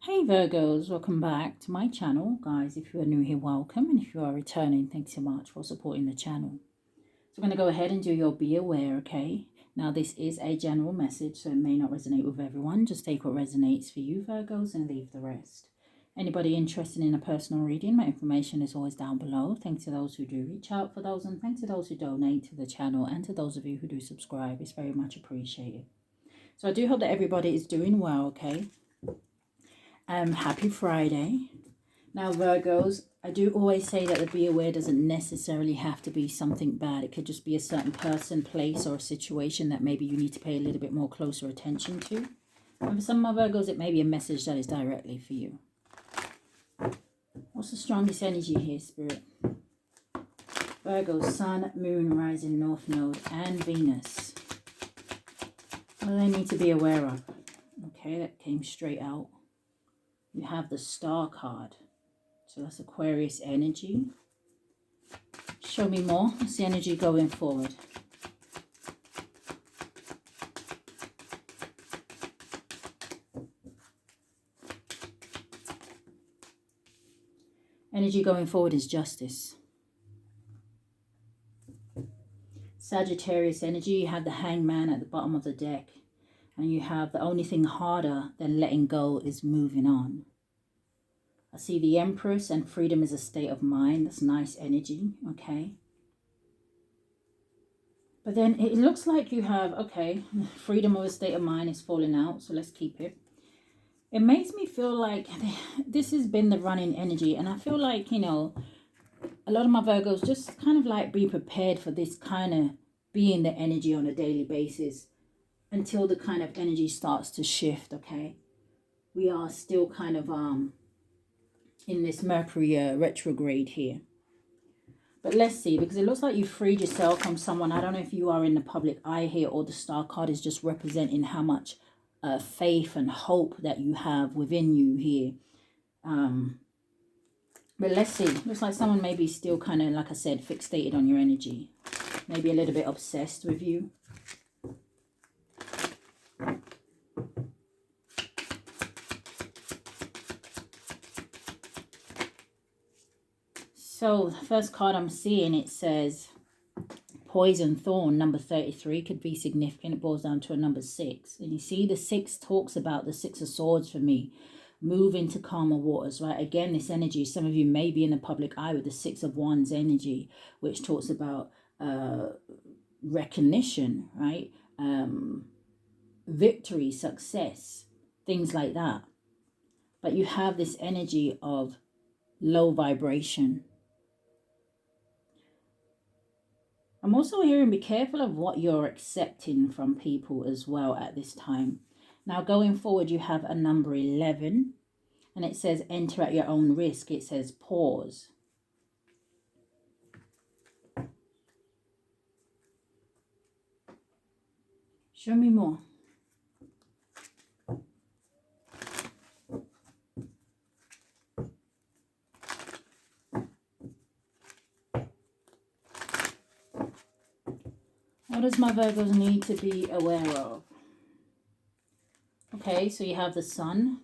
Hey Virgos, welcome back to my channel. Guys, if you are new here, welcome. And if you are returning, thanks so much for supporting the channel. So I'm going to go ahead and do your be aware, okay? Now this is a general message, so it may not resonate with everyone. Just take what resonates for you, Virgos, and leave the rest. Anybody interested in a personal reading, my information is always down below. Thanks to those who do reach out for those, and thanks to those who donate to the channel, and to those of you who do subscribe. It's very much appreciated. So I do hope that everybody is doing well, okay? Happy Friday. Now Virgos, I do always say that the be aware doesn't necessarily have to be something bad. It could just be a certain person, place, or a situation that maybe you need to pay a little bit more closer attention to. And for some of my Virgos, it may be a message that is directly for you. What's the strongest energy here, Spirit? Virgo, Sun, Moon, Rising, North Node, and Venus. What do they need to be aware of? Okay, that came straight out. You have the Star card. So that's Aquarius energy. Show me more. What's the energy going forward? Energy going forward is justice. Sagittarius energy, you have the Hangman at the bottom of the deck. And you have the only thing harder than letting go is moving on. I see the Empress, and freedom is a state of mind. That's nice energy, okay? But then it looks like you have, okay, freedom of a state of mind is falling out, so let's keep it. It makes me feel like this has been the running energy, and I feel like, you know, a lot of my Virgos just kind of like be prepared for this kind of being the energy on a daily basis until the kind of energy starts to shift, okay? We are still kind of in this Mercury retrograde here. But let's see, because it looks like you freed yourself from someone. I don't know if you are in the public eye here, or the Star card is just representing how much faith and hope that you have within you here. But let's see. Looks like someone may be still kind of, like I said, fixated on your energy. Maybe a little bit obsessed with you. So the first card I'm seeing, it says Poison Thorn, number 33, could be significant. It boils down to a number 6. And you see the 6 talks about the 6 of Swords for me. Move into calmer waters, right? Again, this energy, some of you may be in the public eye with the 6 of Wands energy, which talks about recognition, right? Victory, success, things like that. But you have this energy of low vibration. I'm also hearing be careful of what you're accepting from people as well at this time. Now going forward, you have a number 11, and it says enter at your own risk. It says pause. Show me more. What does my Virgos need to be aware of? Okay, so you have the Sun.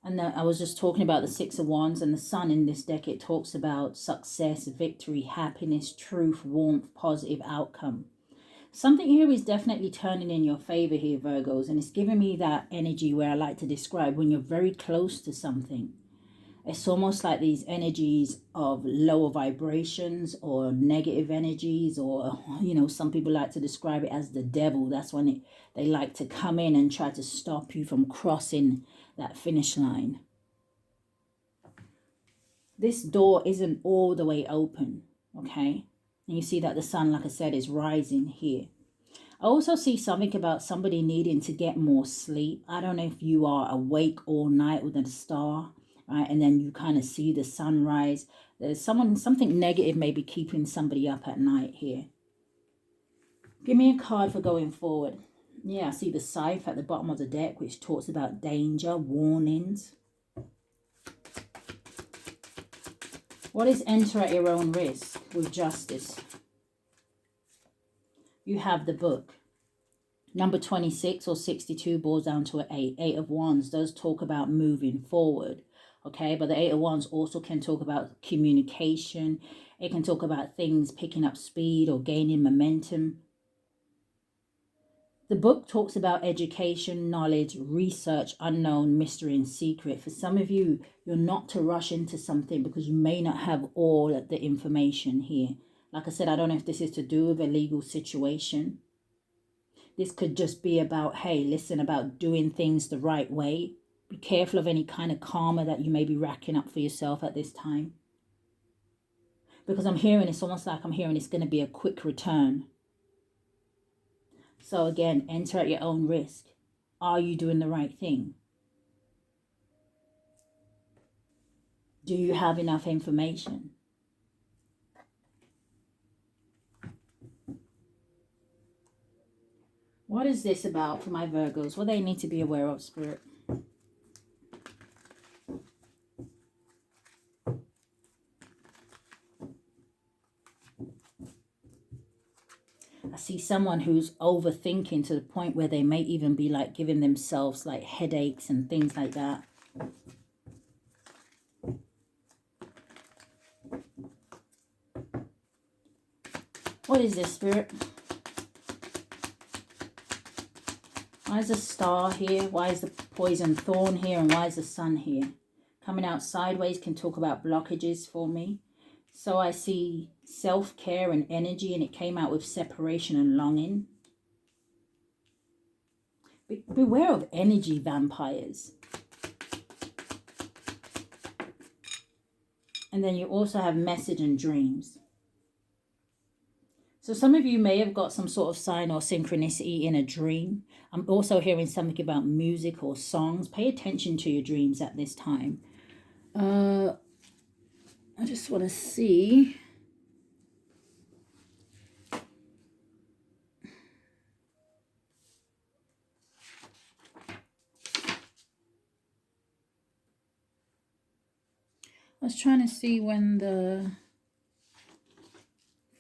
And I was just talking about the 6 of Wands, and the Sun in this deck, it talks about success, victory, happiness, truth, warmth, positive outcome. Something here is definitely turning in your favor here, Virgos, and it's giving me that energy where I like to describe when you're very close to something. It's almost like these energies of lower vibrations or negative energies, or, you know, some people like to describe it as the devil. That's when they like to come in and try to stop you from crossing that finish line. This door isn't all the way open, okay? And you see that the Sun, like I said, is rising here. I also see something about somebody needing to get more sleep. I don't know if you are awake all night with a star, right? And then you kind of see the sunrise. There's something negative maybe keeping somebody up at night here. Give me a card for going forward. Yeah, I see the Scythe at the bottom of the deck, which talks about danger, warnings. What is enter at your own risk with justice? You have the Book. Number 26 or 62 boils down to an 8. 8 of Wands does talk about moving forward. Okay, but the 8 of Wands also can talk about communication. It can talk about things picking up speed or gaining momentum. The book talks about education, knowledge, research, unknown, mystery, and secret. For some of you, you're not to rush into something because you may not have all the information here. Like I said, I don't know if this is to do with a legal situation. This could just be about, hey, listen, about doing things the right way. Be careful of any kind of karma that you may be racking up for yourself at this time. Because I'm hearing, it's almost like I'm hearing it's going to be a quick return. So again, enter at your own risk. Are you doing the right thing? Do you have enough information? What is this about for my Virgos? What they need to be aware of, Spirit? I see someone who's overthinking to the point where they may even be like giving themselves like headaches and things like that. What is this, Spirit? Why is the star here? Why is the poison thorn here? And why is the sun here? Coming out sideways can talk about blockages for me. So I see self-care and energy, and it came out with separation and longing. Beware of energy vampires. And then you also have message and dreams. So some of you may have got some sort of sign or synchronicity in a dream. I'm also hearing something about music or songs. Pay attention to your dreams at this time. I just want to see. I was trying to see when the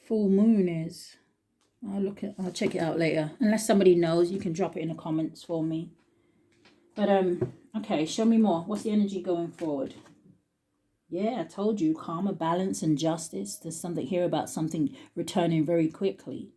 full moon is. I'll check it out later. Unless somebody knows, you can drop it in the comments for me. But okay, show me more. What's the energy going forward? Yeah, I told you, karma, balance, and justice. There's something here about something returning very quickly.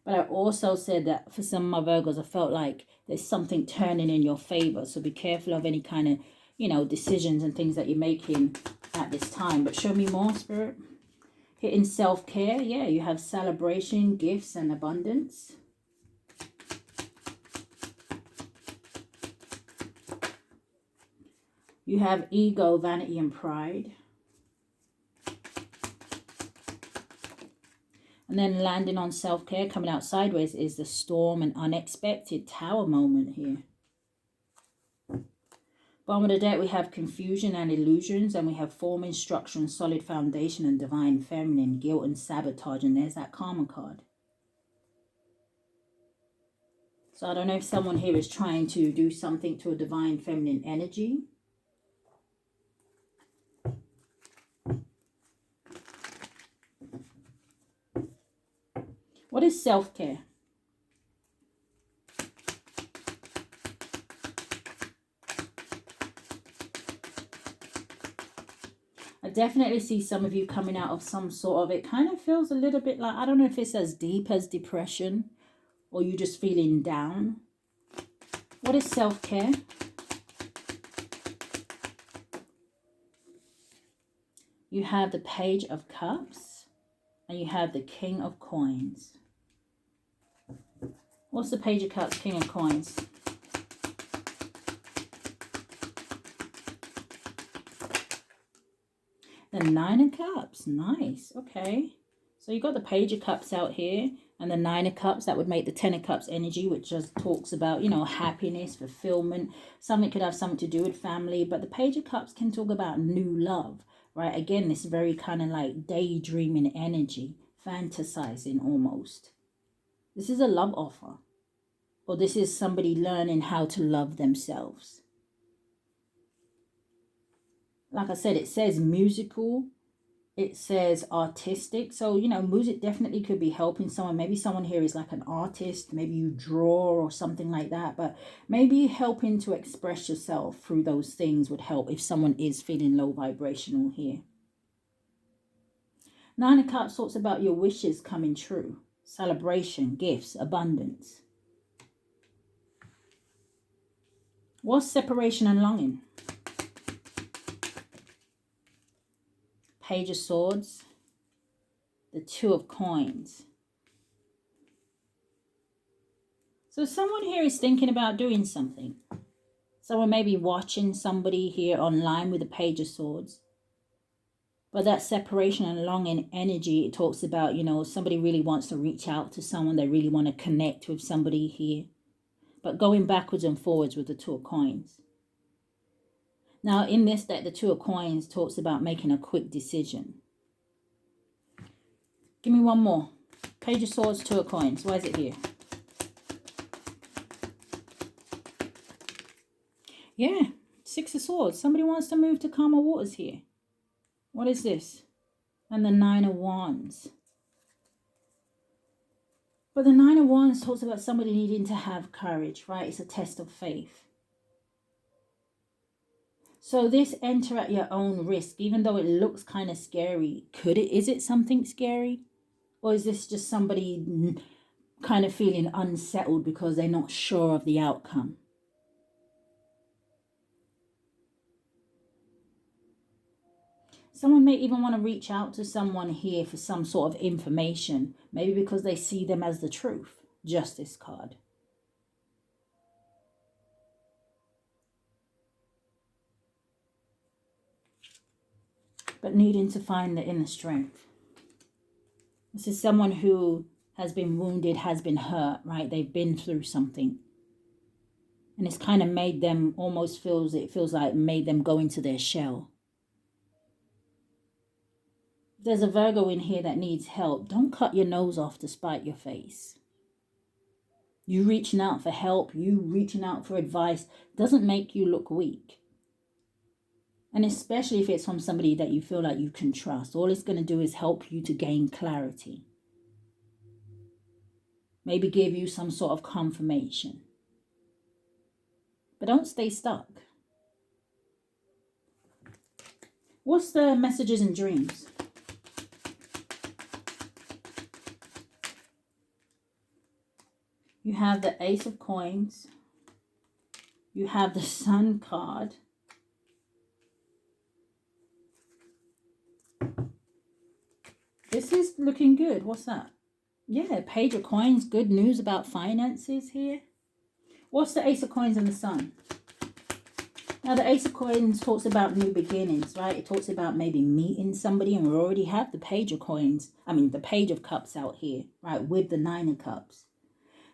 But I also said that for some of my Virgos, I felt like there's something turning in your favor. So be careful of any kind of, you know, decisions and things that you're making at this time. But show me more, Spirit. Hitting self-care. Yeah, you have celebration, gifts, and abundance. You have ego, vanity, and pride. And then landing on self-care, coming out sideways, is the storm and unexpected tower moment here. Bottom of the deck, we have confusion and illusions, and we have form, instruction, solid foundation, and divine feminine, guilt and sabotage. And there's that karma card. So I don't know if someone here is trying to do something to a divine feminine energy. What is self-care? I definitely see some of you coming out of some sort of, it kind of feels a little bit like, I don't know if it's as deep as depression or you just feeling down. What is self-care? You have the Page of Cups and you have the King of Coins. What's the Page of Cups, King of Coins? The Nine of Cups. Nice. Okay. So you got the Page of Cups out here and the Nine of Cups. That would make the Ten of Cups energy, which just talks about, you know, happiness, fulfillment. Something could have something to do with family. But the Page of Cups can talk about new love, right? Again, this very kind of like daydreaming energy, fantasizing almost. This is a love offer. Or this is somebody learning how to love themselves. Like I said, it says musical, It says artistic. So, you know, music definitely could be helping someone. Maybe someone here is like an artist. Maybe you draw or something like that. But maybe helping to express yourself through those things would help if someone is feeling low vibrational here. Nine of Cups talks about your wishes coming true. Celebration, gifts, abundance. What's separation and longing? Page of Swords. The Two of Coins. So someone here is thinking about doing something. Someone may be watching somebody here online with the Page of Swords. But that separation and longing energy, it talks about, you know, somebody really wants to reach out to someone. They really want to connect with somebody here. But going backwards and forwards with the Two of Coins. Now, in this deck, the Two of Coins talks about making a quick decision. Give me one more. Page of Swords, Two of Coins. Why is it here? Yeah, Six of Swords. Somebody wants to move to calmer waters here. What is this? And the Nine of Wands. But the Nine of Wands talks about somebody needing to have courage, right? It's a test of faith. So this enter at your own risk, even though it looks kind of scary. Is it something scary? Or is this just somebody kind of feeling unsettled because they're not sure of the outcome? Someone may even want to reach out to someone here for some sort of information. Maybe because they see them as the truth. Justice card. But needing to find the inner strength. This is someone who has been wounded, has been hurt, right? They've been through something. And it's kind of made them, it feels like made them go into their shell. There's a Virgo in here that needs help. Don't cut your nose off to spite your face. You reaching out for help, you reaching out for advice doesn't make you look weak. And especially if it's from somebody that you feel like you can trust. All it's going to do is help you to gain clarity. Maybe give you some sort of confirmation. But don't stay stuck. What's the messages and dreams? You have the Ace of Coins. You have the Sun card. This is looking good. What's that? Yeah, Page of Coins. Good news about finances here. What's the Ace of Coins and the Sun? Now, the Ace of Coins talks about new beginnings, right? It talks about maybe meeting somebody, and we already have the Page of Coins. The Page of Cups out here, right? With the Nine of Cups.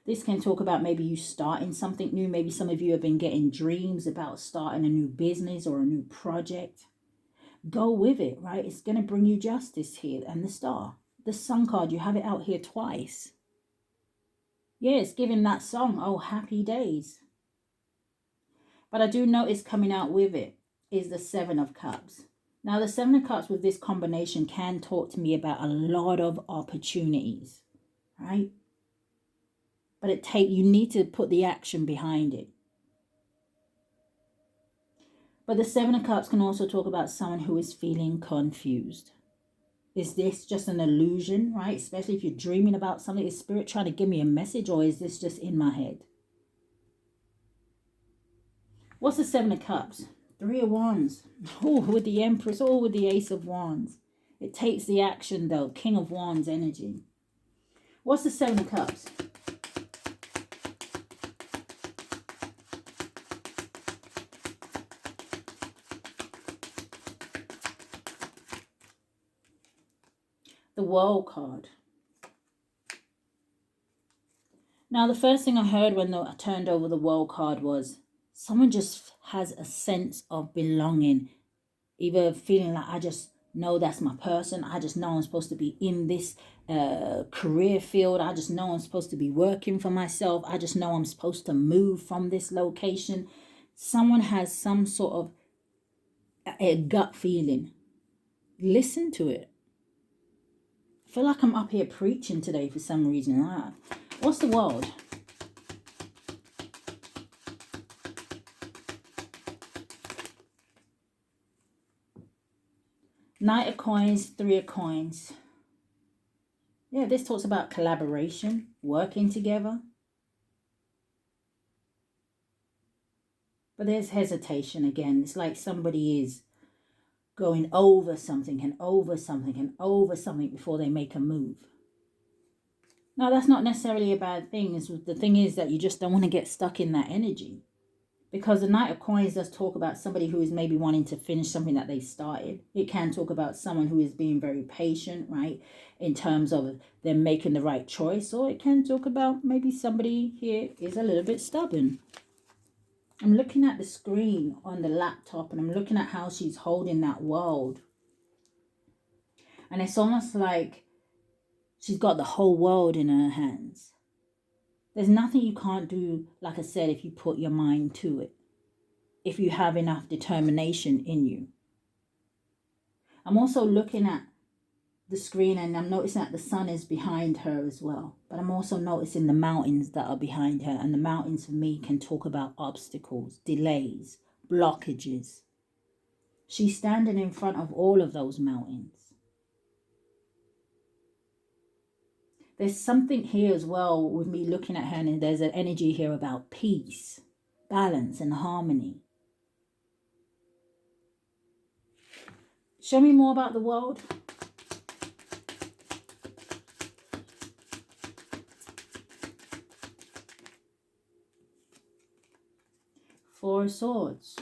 This can talk about maybe you starting something new. Maybe some of you have been getting dreams about starting a new business or a new project. Go with it, right? It's going to bring you justice here. And the Star. The Sun card, you have it out here twice. Yeah, it's giving that song, oh, happy days. But I do notice coming out with it is the Seven of Cups. Now, the Seven of Cups with this combination can talk to me about a lot of opportunities, right? But you need to put the action behind it. But the Seven of Cups can also talk about someone who is feeling confused. Is this just an illusion, right? Especially if you're dreaming about something. Is Spirit trying to give me a message, or is this just in my head? What's the Seven of Cups? Three of Wands. Oh, with the Empress. Oh, with the Ace of Wands. It takes the action, though. King of Wands energy. What's the Seven of Cups? The World card. Now, the first thing I heard when I turned over the World card was someone just has a sense of belonging. Either feeling like, I just know that's my person. I just know I'm supposed to be in this career field. I just know I'm supposed to be working for myself. I just know I'm supposed to move from this location. Someone has some sort of a gut feeling. Listen to it. I feel like I'm up here preaching today for some reason. What's the world? Knight of Coins, Three of Coins. Yeah, this talks about collaboration, working together. But there's hesitation again. It's like somebody is going over something and over something and over something before they make a move. Now, that's not necessarily a bad thing. The thing is that you just don't want to get stuck in that energy. Because the Knight of Coins does talk about somebody who is maybe wanting to finish something that they started. It can talk about someone who is being very patient, right, in terms of them making the right choice. Or it can talk about maybe somebody here is a little bit stubborn. I'm looking at the screen on the laptop and I'm looking at how she's holding that world. And it's almost like she's got the whole world in her hands. There's nothing you can't do, like I said, if you put your mind to it. If you have enough determination in you. I'm also looking at the screen and I'm noticing that the sun is behind her as well. But I'm also noticing the mountains that are behind her. And the mountains for me can talk about obstacles, delays, blockages. She's standing in front of all of those mountains. There's something here as well with me looking at her, and there's an energy here about peace, balance, and harmony. Show me more about the world. Four of Swords.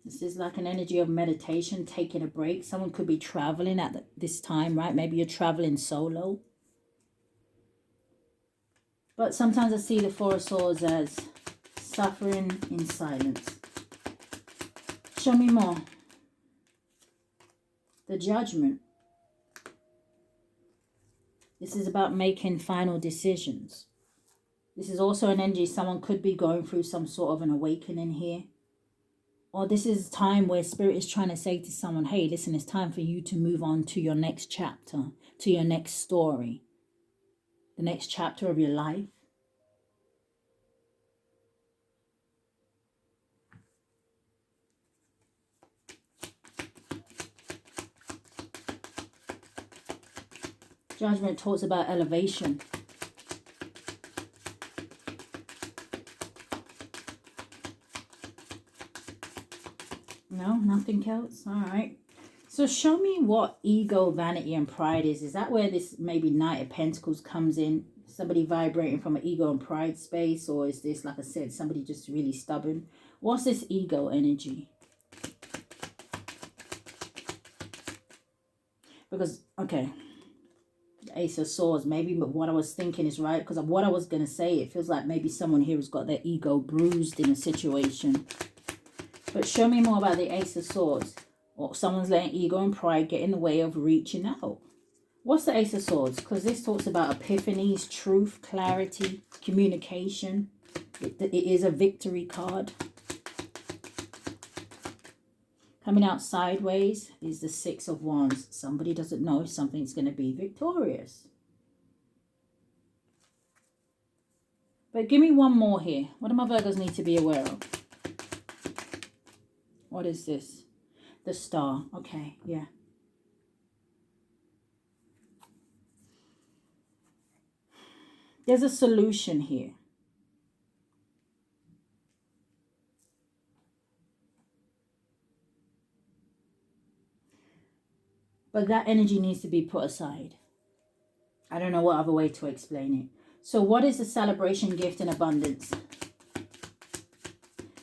This is like an energy of meditation, taking a break. Someone could be traveling at this time, right? Maybe you're traveling solo. But sometimes I see the Four of Swords as suffering in silence. Show me more. The Judgment. This is about making final decisions. This is also an energy someone could be going through some sort of an awakening here. Or this is time where Spirit is trying to say to someone, hey, listen, it's time for you to move on to your next chapter, to your next story, the next chapter of your life. Judgment talks about elevation. No, nothing else. All right. So show me what ego, vanity, and pride is. Is that where this maybe Knight of Pentacles comes in? Somebody vibrating from an ego and pride space? Or is this, like I said, somebody just really stubborn? What's this ego energy? Because, okay, Ace of Swords, maybe, but what I was thinking is right, because of what I was going to say, it feels like maybe someone here has got their ego bruised in a situation. But show me more about the Ace of Swords. Or someone's letting ego and pride get in the way of reaching out. What's the Ace of Swords? Because this talks about epiphanies, truth, clarity, communication. It is a victory card. Coming out sideways is the Six of Wands. Somebody doesn't know if something's going to be victorious. But give me one more here. What do my Virgos need to be aware of? What is this? The Star. Okay, yeah. There's a solution here. But that energy needs to be put aside. I don't know what other way to explain it. So what is the celebration, gift, and abundance?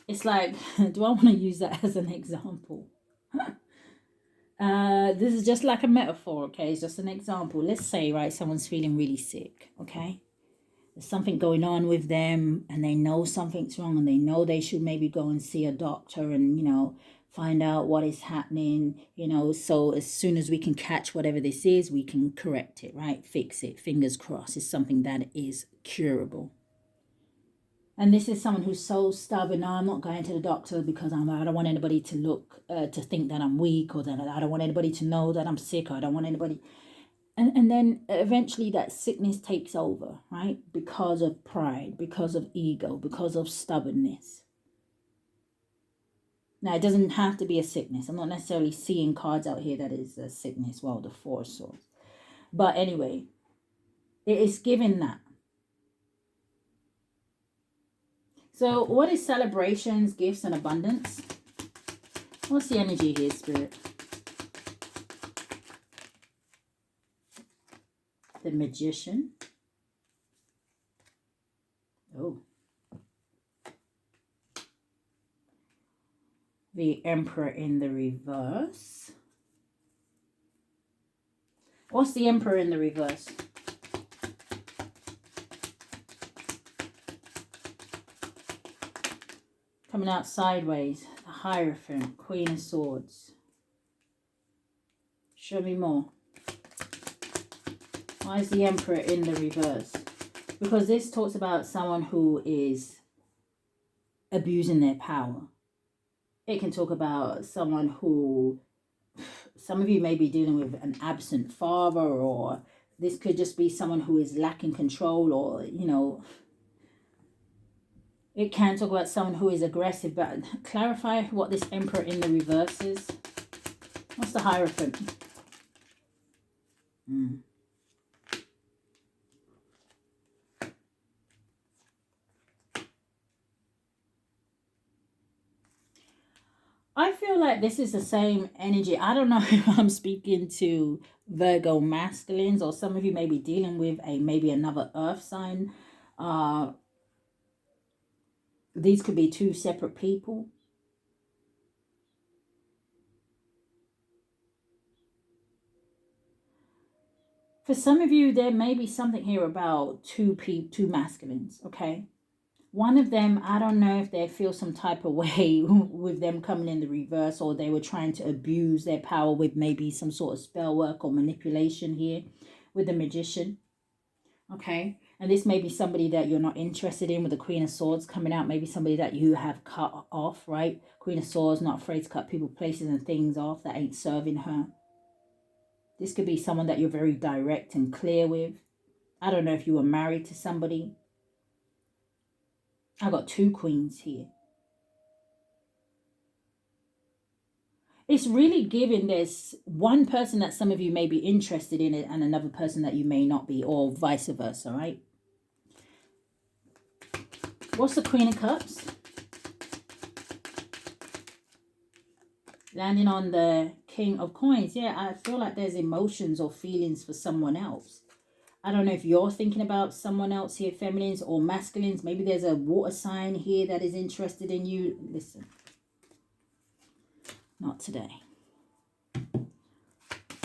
It's like, do I want to use that as an example? This is just like a metaphor, okay? It's just an example. Let's say, right, someone's feeling really sick, okay? There's something going on with them and they know something's wrong and they know they should maybe go and see a doctor and, you know, find out what is happening, you know, so as soon as we can catch whatever this is, we can correct it, right? Fix it. Fingers crossed. It's something that is curable. And this is someone who's so stubborn. No, I'm not going to the doctor because I don't want anybody to look, to think that I'm weak, or that I don't want anybody to know that I'm sick, or I don't want anybody. And then eventually that sickness takes over, right? Because of pride, because of ego, because of stubbornness. Now, it doesn't have to be a sickness. I'm not necessarily seeing cards out here that is a sickness. Well, the Four of Swords. But anyway, it is given that. So what is celebrations, gifts, and abundance? What's the energy here, Spirit? The Magician. Oh. The Emperor in the reverse. What's the Emperor in the reverse? Coming out sideways. The Hierophant. Queen of Swords. Show me more. Why is the Emperor in the reverse? Because this talks about someone who is abusing their power. It can talk about someone who, some of you may be dealing with an absent father, or this could just be someone who is lacking control, or, you know, it can talk about someone who is aggressive. But clarify what this Emperor in the reverse is. What's the Hierophant? I feel like this is the same energy. I don't know if I'm speaking to Virgo masculines, or some of you may be dealing with maybe another earth sign. These could be two separate people. For some of you, there may be something here about two masculines, okay? One of them, I don't know if they feel some type of way with them coming in the reverse, or they were trying to abuse their power with maybe some sort of spell work or manipulation here with the Magician, okay? And this may be somebody that you're not interested in, with the Queen of Swords coming out. Maybe somebody that you have cut off, right? Queen of Swords, not afraid to cut people, places, and things off that ain't serving her. This could be someone that you're very direct and clear with. I don't know if you were married to somebody. I got two queens here. It's really giving there's one person that some of you may be interested in it, and another person that you may not be, or vice versa, right? What's the Queen of Cups? Landing on the King of Coins. Yeah, I feel like there's emotions or feelings for someone else. I don't know if you're thinking about someone else here, feminines or masculines. Maybe there's a water sign here that is interested in you. Listen, not today.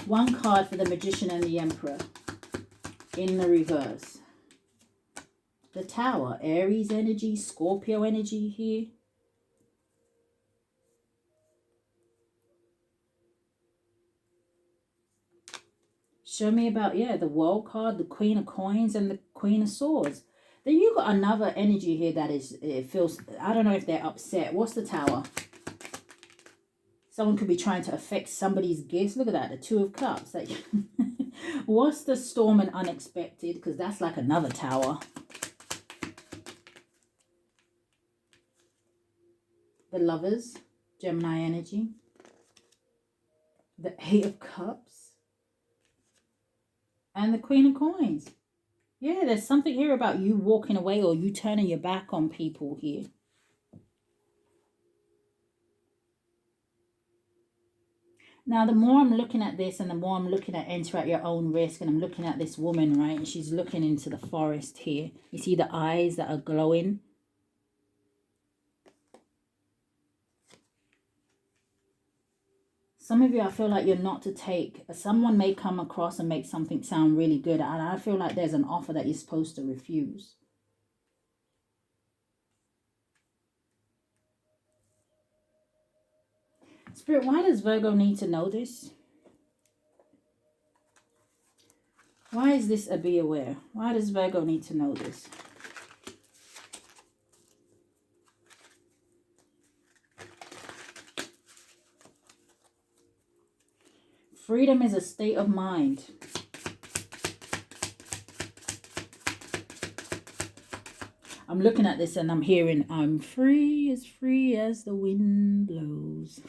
One card for the Magician and the Emperor in the reverse. The Tower, Aries energy, Scorpio energy here. Show me about, yeah, the World card, the Queen of Coins, and the Queen of Swords. Then you got another energy here that is, it feels, I don't know if they're upset. What's the Tower? Someone could be trying to affect somebody's gifts. Look at that, the Two of Cups. Like, what's the Storm and Unexpected? Because that's like another Tower. The Lovers, Gemini energy. The Eight of Cups. And the Queen of Coins. Yeah, there's something here about you walking away, or you turning your back on people here. Now, the more I'm looking at this, and the more I'm looking at enter at your own risk, and I'm looking at this woman, right? And she's looking into the forest here. You see the eyes that are glowing. Some of you, I feel like you're not to take. Someone may come across and make something sound really good, and I feel like there's an offer that you're supposed to refuse. Spirit, why does Virgo need to know this? Why is this a be aware? Why does Virgo need to know this? Freedom is a state of mind. I'm looking at this and I'm hearing, I'm free as the wind blows.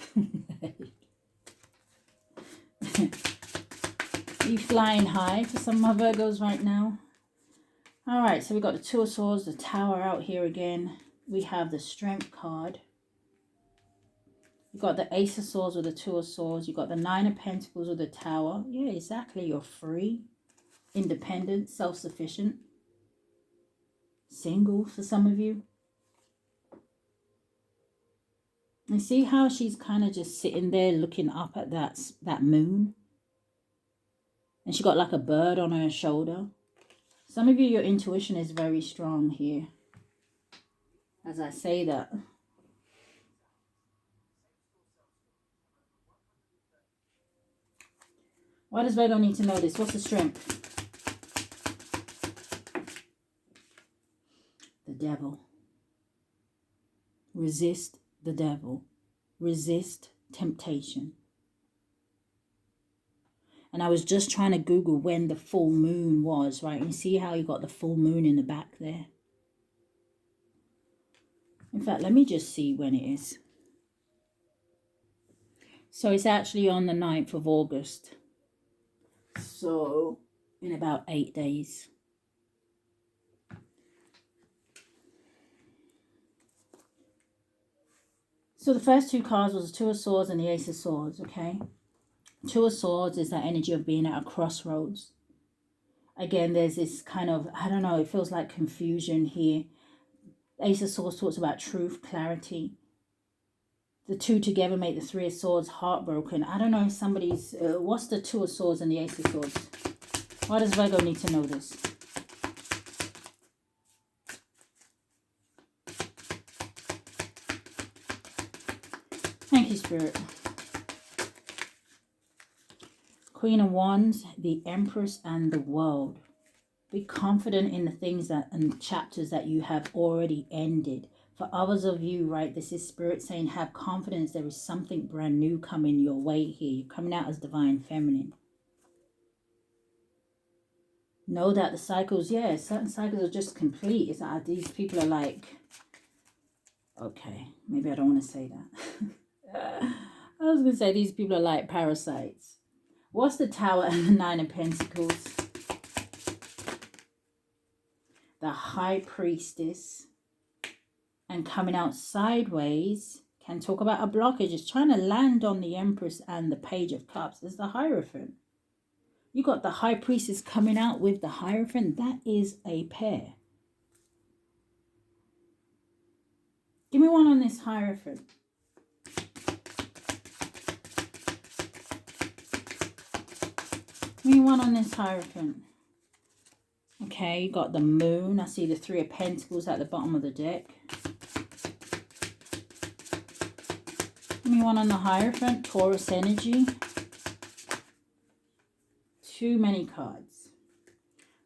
Are you flying high for some of my Virgos right now? All right, so we've got the Two of Swords, the Tower out here again. We have the Strength card. You've got the Ace of Swords with the Two of Swords. You've got the Nine of Pentacles with the Tower. Yeah, exactly. You're free, independent, self-sufficient. Single for some of you. And see how she's kind of just sitting there looking up at that moon. And she got like a bird on her shoulder. Some of you, your intuition is very strong here. As I say that. Why does Virgo need to know this? What's the strength? The devil. Resist the devil. Resist temptation. And I was just trying to Google when the full moon was, right? And you see how you got the full moon in the back there? In fact, let me just see when it is. So it's actually on the 9th of August. So in about 8 days. So the first two cards was the Two of Swords and the Ace of Swords, okay? Two of Swords is that energy of being at a crossroads. Again, there's this kind of, I don't know, it feels like confusion here. Ace of Swords talks about truth, clarity. The two together make the Three of Swords, heartbroken. I don't know if somebody's, what's the Two of Swords and the Ace of Swords? Why does Virgo need to know this? Thank you, Spirit. Queen of Wands, the Empress, and the World. Be confident in the things that and chapters that you have already ended. For others of you, right, this is Spirit saying have confidence. There is something brand new coming your way here. You're coming out as divine feminine. Know that the cycles, yeah, certain cycles are just complete. It's like these people are like, okay, maybe I don't want to say that. I was going to say these people are like parasites. What's the Tower and the Nine of Pentacles? The High Priestess. And coming out sideways can talk about a blockage. It's trying to land on the Empress and the Page of Cups. There's the Hierophant. You got the High Priestess coming out with the Hierophant. That is a pair. Give me one on this Hierophant. Give me one on this Hierophant. Okay, you got the Moon. I see the Three of Pentacles at the bottom of the deck. Give me one on the Hierophant. Taurus energy. Too many cards.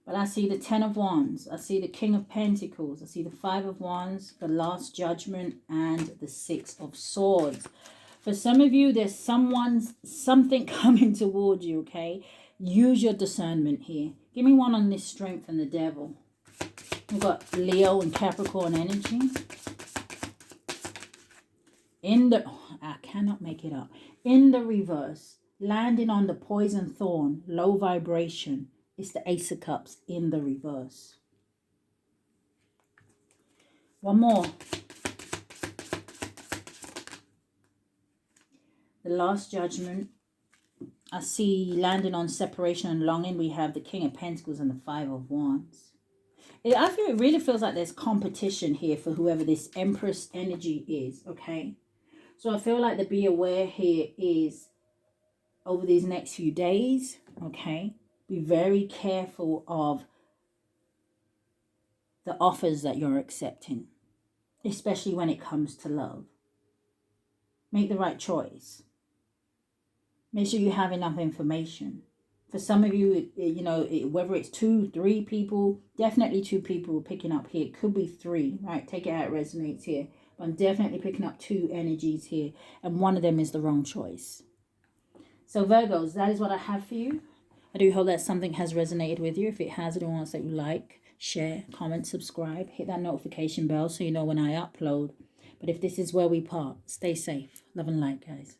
But I see the Ten of Wands. I see the King of Pentacles. I see the Five of Wands, the Last Judgment, and the Six of Swords. For some of you, there's something coming towards you, okay? Use your discernment here. Give me one on this Strength and the Devil. We've got Leo and Capricorn energy. I cannot make it up. In the reverse, landing on the Poison Thorn, low vibration. It's the Ace of Cups in the reverse. One more. The Last Judgment. I see landing on separation and longing. We have the King of Pentacles and the Five of Wands. I feel it really feels like there's competition here for whoever this Empress energy is, okay? So I feel like the be aware here is over these next few days, okay? Be very careful of the offers that you're accepting, especially when it comes to love. Make the right choice. Make sure you have enough information. For some of you, whether it's 2, 3 people, definitely 2 people picking up here. It could be 3, right? Take it out, it resonates here. But I'm definitely picking up 2 energies here. And one of them is the wrong choice. So Virgos, that is what I have for you. I do hope that something has resonated with you. If it has, anyone else that you like, share, comment, subscribe, hit that notification bell so you know when I upload. But if this is where we part, stay safe. Love and light, guys.